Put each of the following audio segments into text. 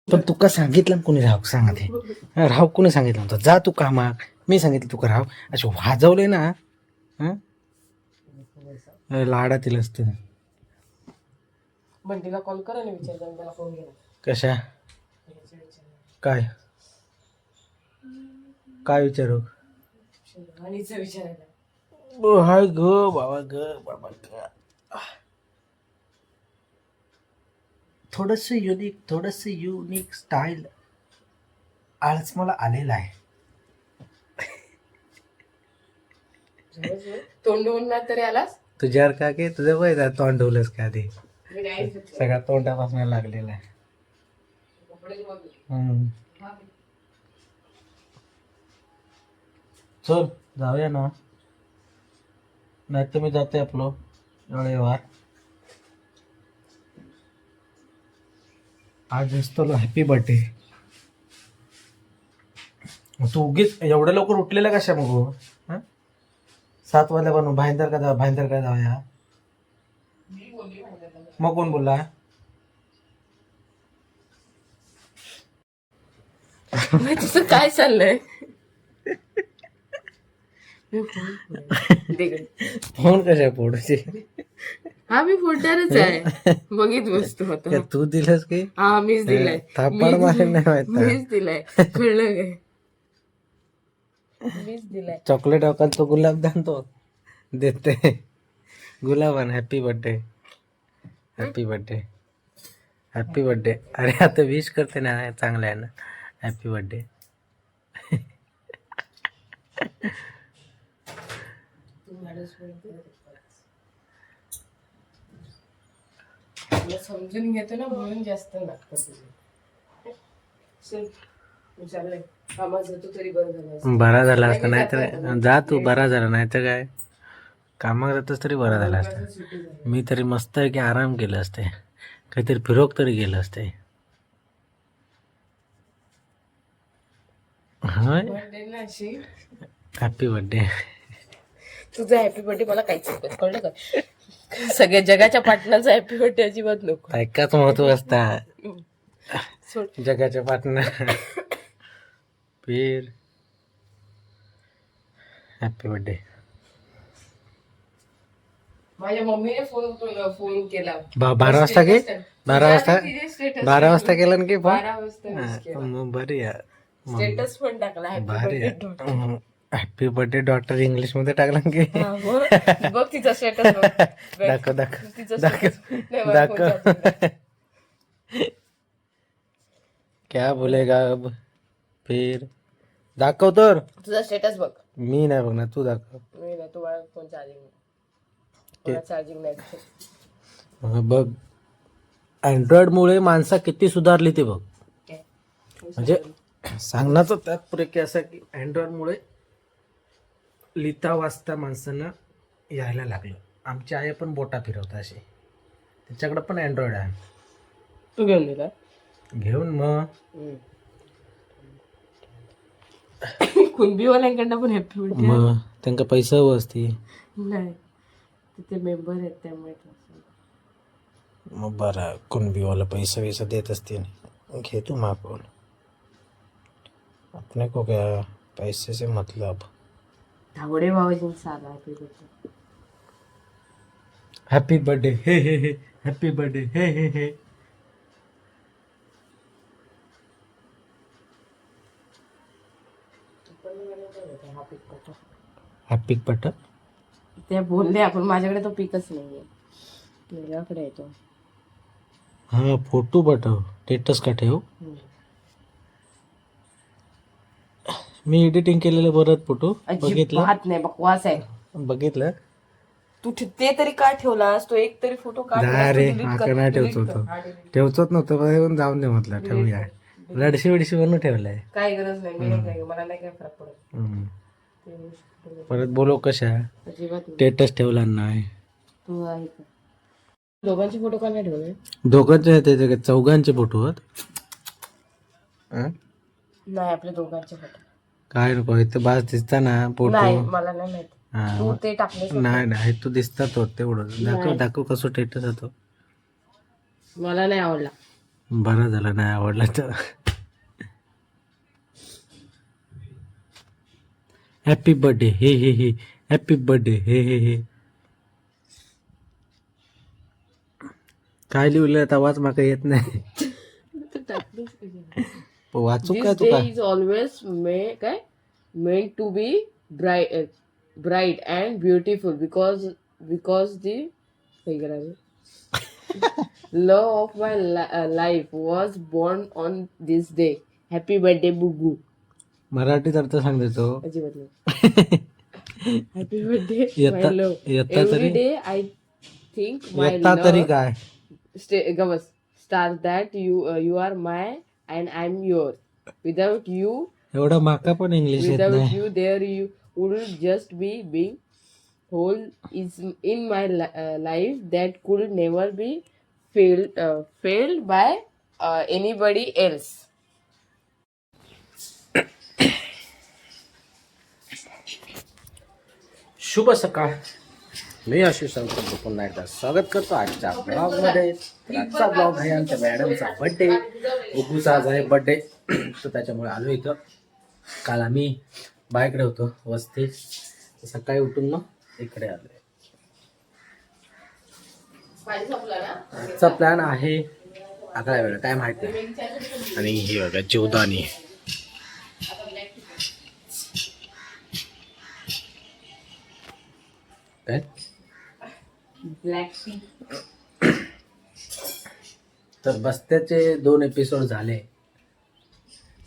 पण तुका सांगितलं कोणी राहू सांगा ते राहू कोणी सांगितलं होतं जा तू कामाक मी सांगितलं तुका राहू असे वाजवले ना हं? लाडातील असतं बंटीला कॉल करा आणि विचार त्याला फोन घेणार कशा काय काय विचारू शेंगदाणीचं विचारायला हाय ग बाबा ग थोडस युनिक स्टाईल आज मला आलेला आहे तोंडून तरी आलास तुझ्यावर का की तुझं वय तोंड ढवलंस का आधी मी नाही घेतलं. सगळा तोंडापासून लागलेला आहे कपडे बघ. चल जाऊया ना नाही तर मी जाते आपलं रविवार आज असतो हॅपी बर्थडे तू उगीच एवढ्या लवकर उठलेला कशा मग 7 वाजल्या बनू भाईंदर का जाऊया मी बोलली माहिती आहे त्याला. मग कोण बोलला नाही, तुझं काय चाललंय दे गं. फोन कशा फोडूची हा मी फोडणारच आहे बघित बसतो होता तू दिलंस की हा मीच दिलाय थापड मारेल नाही माहित मीच दिलाय कळलं काय मीच दिलाय चॉकलेट वकाल तो गुलाब तो देते गुलाबान happy birthday happy birthday happy birthday अरे आता विश करते ना चांगलं आहे ना हॅपी बर्थडे समजून घेतो ना म्हणून जास्त लागतं तुझं विचारलंय कामात जातो तरी बरं झालं असतं. बरा झाला असता नाहीतर जा तू बरा झाला नाही तर काय कामात जातच तरी बरा झाला असता सुट्टी झाली. मी तरी मस्त आहे की आराम केलं असते काहीतरी फिरोक तरी गेलं असते होय Birthday ना अशी हॅपी बर्थडे तुझा हॅपी बर्थडे मला काहीच नको कळलं का सगळ्या जगाच्या पाटणाचा हॅपी बर्थडे अजिबात नको ऐकाच महत्व असता सोड जगाच्या पाटणं फिर हॅपी बर्थडे माझ्या मम्मीने फोन केला 12 वाजता की 12 वाजता तिने स्टेटस 12 वाजता केलं ना की 12 वाजता मग बरी आहे स्टेटस पण टाकला हॅपी भारी बर्थडे आहे हॅपी बर्थडे डॉक्टर इंग्लिश मध्ये टाकला की बघ तिचा स्टेटस दाखव दाखव तिचा दाखव status. दाखव क्या बोलेगा अब फिर दाखव तर तुझा स्टेटस बघ मी नाही बघणार तू दाखव मी नाही तुम्हाला फोन चार्जिंग चार्जिंग नाही बघ अँड्रॉइड मुळे माणसा किती सुधारली ते बघ काय? म्हणजे सांगण्याचं तात्पर्य की असं की अँड्रॉइड मुळे लिहिता वाचता माणसांना यायला लागलं आमची आई पण बोटा फिरवता अशी त्याच्याकडे पण अँड्रॉइड आहे तू घेऊन दिला घेऊन मग कुणबीवाल्यांकडनं पण हॅपी बर्थडे मग त्यांना पैसा हवं असते नाही तिथे मेंबर आहेत त्यामुळे मग बरं कुणबीवाला पैसा वैसा देत असते घे तू मागून अपने को क्या पैसे से मतलब धावडे बाबाजींचा आला हॅपी बर्थडे हॅपी बर्थडे हे हॅपी बर्थडे हे हॅपी बर्थडे ते बोलले आपण माझ्याकडे तो पिकच नाहीये वेगळ्याकडे येतो हा फोटो पाठव स्टेटस का ठेव मी एडिटिंग केलेले बरं फोटो बघितलं अजिबात नाही बकवास आहे बघितलं तू ते तरी का ठेवलास तो एक तरी फोटो काढ रे हा नाही ठेवतो तो ठेवतोच नव्हतं पण जाऊन दे म्हटलं ठेवूया लडशी विडशी बनवून ठेवलाय काय गरज नाही मी नाही मला नाही काय फरक पडत ते गोष्ट परत बोलो कशा अजिबात नाही. स्टेटस ठेवला नाही तू आहे का दोघांचे फोटो का नाही ठेवले दोघांचे ते चौघांचे फोटो आहेत नाही आपले दोघांचे फोटो काय नको इथं बास दिसता ना फोटो नाही मला नाही माहिती हा तू ते टाकले नाही तू दिसतात तेवढं दाखव कसं स्टेटस होतो मला नाही आवडला बरं झालं नाही आवडला तर. हॅपी बर्थडे हे हे हे, हॅपी बर्थडे हे हे हे. काय लिहिलं आता वाच माका येत नाही. वाचू काय This तू day काय? is always meant to be bright and beautiful because the काय करायचं? love of my life was born on this day. Happy birthday, Bugu. मराठीत अर्थ सांग देतो. अजिबात नाही. Happy birthday, my येता love. येता Every तरी day I think my येता तरी love काय? stars that you are my and I'm yours. Without you, एवढं माका पण इंग्लिश येत without नाही. you, there you would just be being whole is in my life that could never be failed by anybody else. शुभ सकाळ. मी आशिष संकल्प पुन्हा एकदा स्वागत करतो आजच्या ब्लॉगमध्ये. आजचा ब्लॉग आहे आमच्या मॅडमचा बर्थडे. उगूचा आज आहे बर्थडे, तर त्याच्यामुळे आलो इथं. काल आम्ही बायकडे होतो वस्ती, सकाळी उठून मग इकडे आलो. आजचा प्लॅन आहे आगळा वेळ काय माहित नाही. आणि ही बघा जीवदानी. काय ब्लॅक टी. तर बस्त्याचे 2 एपिसोड झाले.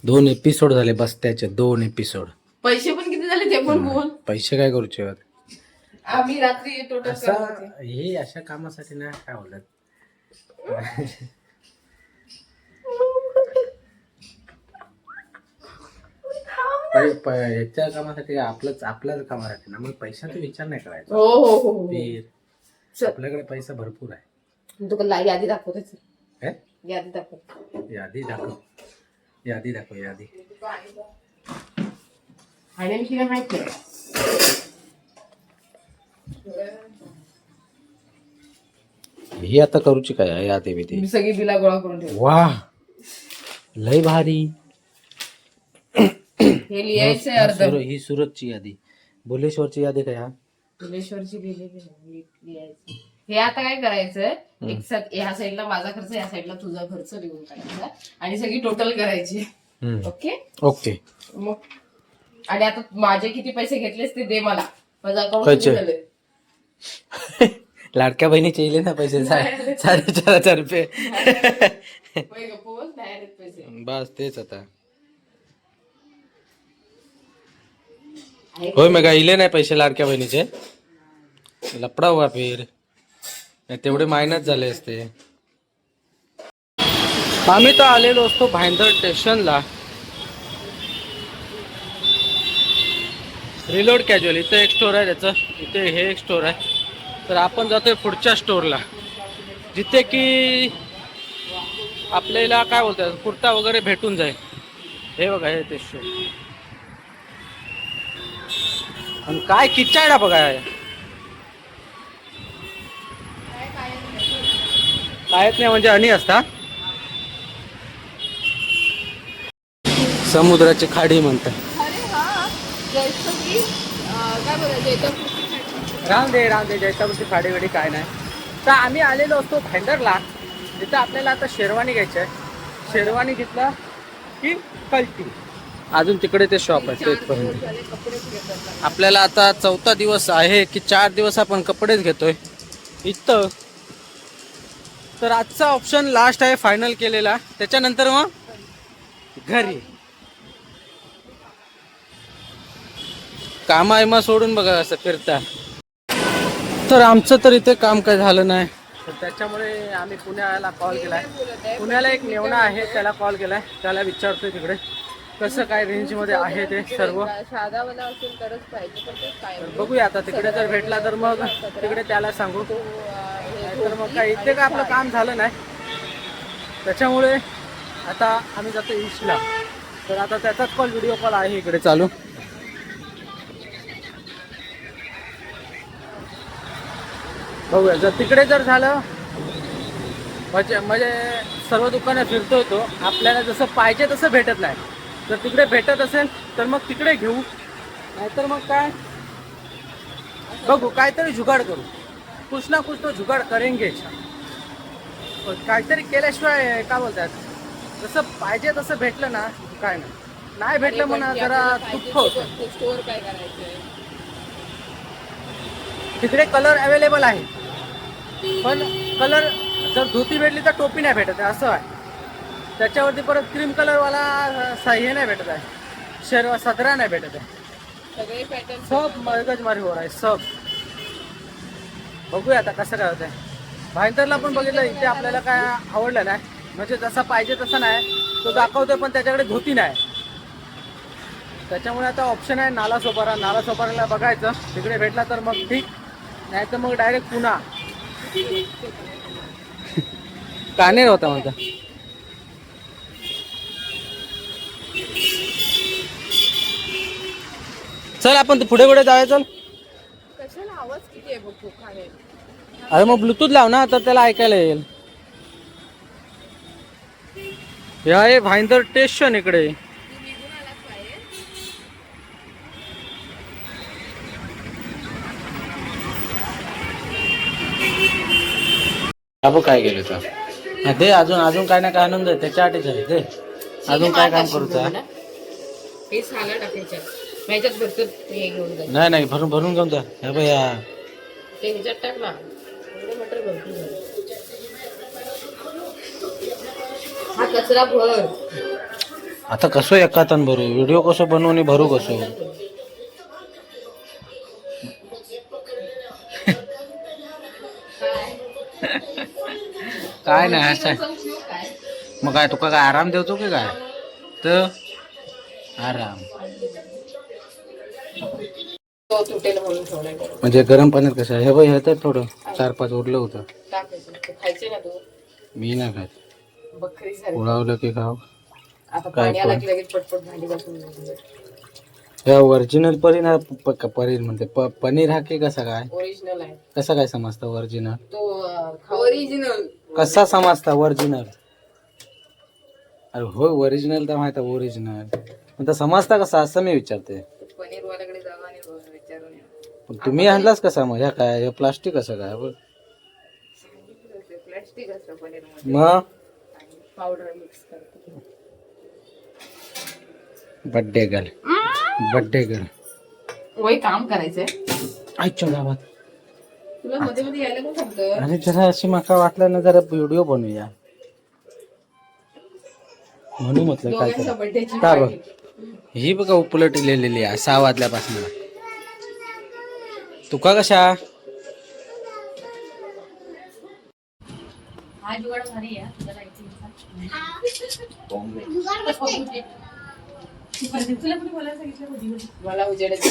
2 एपिसोड झाले बस्त्याचे 2 एपिसोड. पैसे पण किती झाले ते पण बोल. पैसे काय करूचे आम्ही रात्री टोटल असं हे अशा कामासाठी ना काय बोलत. ह्याच्या कामासाठी आपल्याच कामासाठी ना मग पैशाचा विचार नाही करायचा. हो हो हो फिर आपल्याकडे पैसा भरपूर आहे. तुला यादी दाखव त्याच. काय यादी दाखव. यादी दाखव. यादी दाखव. यादी आणि मी तिला माहित नाही. ही आता करूची काय यादी बिदी. मी सगळी बिला गोळा करून ठेव. वा लय भारी. हे लिहायचंय अर्ध. ही सुरतची यादी. भुलेश्वरची यादी काय हा. भुलेश्वरची लिहायचं. हे आता काय करायचंय, ह्या साईडला माझा खर्च, ह्या साईडला तुझा खर्च लिहून काढायचा आणि सगळी टोटल करायची. Okay okay. मग आणि आता माझे किती पैसे घेतलेस ते दे मला. माझा कसे? अकाउंट लाडक्या बहिणीचे येले ना पैसे 4,500 रुपये. पैसे. बस तेच आता. होय मग इले नाही पैसे लाडक्या बहिणीचे. लपडा हुआ फिर तेवढे मायनस झाले असते. आम्ही तर आलेलो असतो भाईंदर स्टेशनला. रिलोड कॅज्युअल इथं एक स्टोर आहे त्याचं, इथे हे एक स्टोर आहे. तर आपण जातोय पुढच्या स्टोरला जिथे की आपल्याला काय बोलतात कुर्ता वगैरे भेटून जाईल. हे बघा हे ते स्टोर. आणि काय किच्चायडा बघा. कायच नाही म्हणजे आणि असता. समुद्राची खाडी म्हणतात. राम दे जैतापूरची खाडी वेडी काय नाही. तर आम्ही आलेलो असतो भाईंदरला. तिथं आपल्याला आता शेरवानी घ्यायची आहे. शेरवानी घेतला की कल्टी. अजून तिकडे ते शॉप आहे तेथपर्यंत. आपल्याला आता 4था दिवस आहे की 4 दिवस आपण कपडेच घेतोय इथं. तर आजचा ऑप्शन लास्ट आहे फायनल केलेला. त्याच्यानंतर मग घरी. कामा सोडून बघा असं फिरता. तर आमचं तर इथे काम काय झालं नाही, तर त्याच्यामुळे आम्ही पुण्याला कॉल केलाय. पुण्याला एक मेवणा आहे त्याला कॉल केलाय. त्याला विचारतोय तिकडे कसं काय रेंजमध्ये आहे ते सर्व. तर बघूया आता तिकडे जर भेटला तर मग तिकडे त्याला सांगू. तर मग काय इथे काय आपलं काम झालं नाही, त्याच्यामुळे आता आम्ही जातो ईस्टला. तर आता त्याचाच कॉल व्हिडिओ कॉल आहे इकडे चालू. बघूया जर तिकडे जर झालं म्हणजे सर्व दुकानं फिरतोय तो, आपल्याला जसं पाहिजे तसं भेटत नाही. जर तिकडे भेटत असेल तर मग तिकडे घेऊ, नाहीतर मग काय बघू, काहीतरी जुगाड करू. कुछ ना कुछ तो जुगाड करेंगे. काहीतरी केल्याशिवाय काय बोलतात, जसं पाहिजे तसं भेटलं ना काय नाही भेटलं म्हणा जरा दुःख होतं. स्टोअर काय करायचंय. तिकडे कलर अवेलेबल आहे, पण कलर जर धोती भेटली तर टोपी नाही भेटत आहे असं आहे. त्याच्यावरती परत क्रीम कलरवाला हे नाही भेटत आहे, सदरा नाही भेटत आहे. सगळे पॅटर्न सब मगजमारी हो आहे सब. बघूया आता कसं काय होतंय. भाईंदरला पण बघितलं, इथे आपल्याला काय आवडलं नाही, म्हणजे जसा पाहिजे तसा नाही तो दाखवतोय, पण त्याच्याकडे धोती नाही. त्याच्यामुळे आता ऑप्शन आहे नाला सोपाराला बघायचं, तिकडे भेटला तर मग ठीक, नाही तर मग डायरेक्ट पुन्हा कानेर होता म्हणता. चल आपण पुढे पुढे जाऊया. चल कशाला आवाज किती आहे बघ खाणे. अरे मग ब्लूटूथ लाव ना, तर त्याला ऐकायला येईल. हे आहे भाईंदर स्टेशन इकडे. बाबू काय गेलं तर ते अजून काय ना काय आनंद आहे त्याच्यासाठीच आहे ते. अजून काय काम करूचा हे साला टाकायच्या ह्याच्यात भरपूर हे घेऊन जा. नाही भरून घेऊन जा. हे बघ या ते ह्याच्यात टाक ना, एवढं मटर भरपूर झालं. हा कचरा भर. आता कसं एकातन भरू, व्हिडिओ कसं बनवू आणि भरू कसं. काय नाही असं मग काय तुका काय आराम देतो की काय तर आराम तुटेल म्हणून ठेवलाय. म्हणजे गरम पाण्यात कसं हे बघ, हे तर थोडं 4-5 उरलं होतं. खायचे ना तू. मी नाही खात, बकरी सारखी उडावलं की खाऊ. आता पाणी आलं की लगेच पटपट भांडी घासून या ओरिजिनल पनीर म्हणते पनीर हा की कसा काय ओरिजिनल आहे. कसा काय समजता ओरिजिनल, तो ओरिजिनल कसा समजता ओरिजिनल. अरे हो ओरिजिनल तर माहिती आहे, ओरिजिनल पण तर समजता कसा असं मी विचारते. पनीर वाल्याकडे जावा आणि विचारून पण तुम्ही आणलाच कसा मग, ह्या काय प्लास्टिक कसं काय बघ. प्लास्टिक असतं पनीर मध्ये, मग पावडर मिक्स करतो. बड्डे गर्ल वय काम करायचंय आजच्या गावात. तुला मध्ये मध्ये यायला पण सांगतं. आणि जरा अशी माका वाटलं ना जरा व्हिडिओ बनवूया म्हणून म्हटलं काय दोघांच्या बर्थडेची का बघ. ही बघा उपलटलेली आहे 6 वाजल्यापासून. तुका कशा हा जुगाड भारी आहे. तुला जायचं मला उजेडायचं.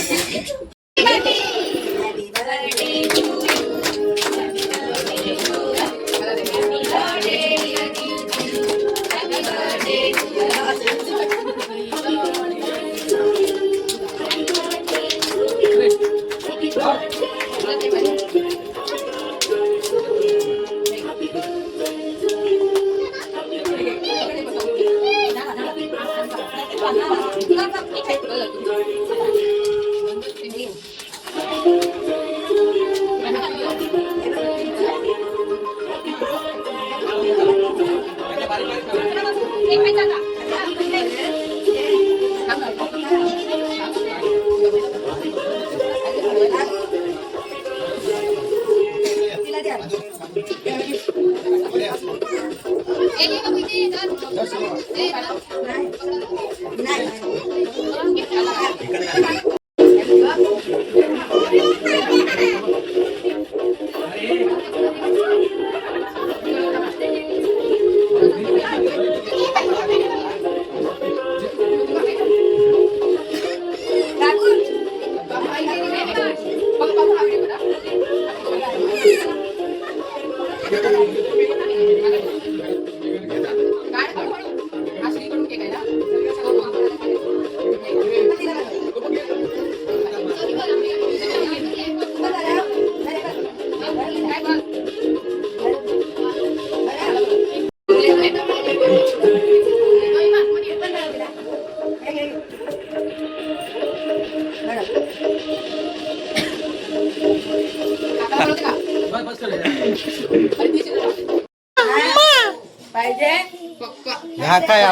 पाहिजे पप्पा ह्या काय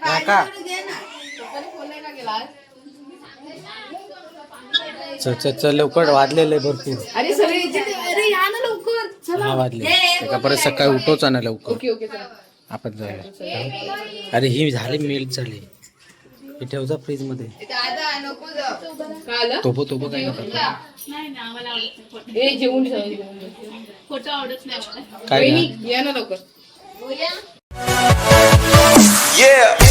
ह्या का चल लवकर वाजलेलं आहे भरपूर. अरे सगळे अरे या ना लवकर चला. हा वाजले एका परत सकाळी उठवच ना लवकर. ओके ओके चला आपण जाऊया. अरे ही झाली मेल्ट झाली. हे ठेवजा फ्रीज मध्ये. तोप काय नका. ए जेवून फोटो आवडत नाही मला. काय नाही. या ना लवकर Yeah.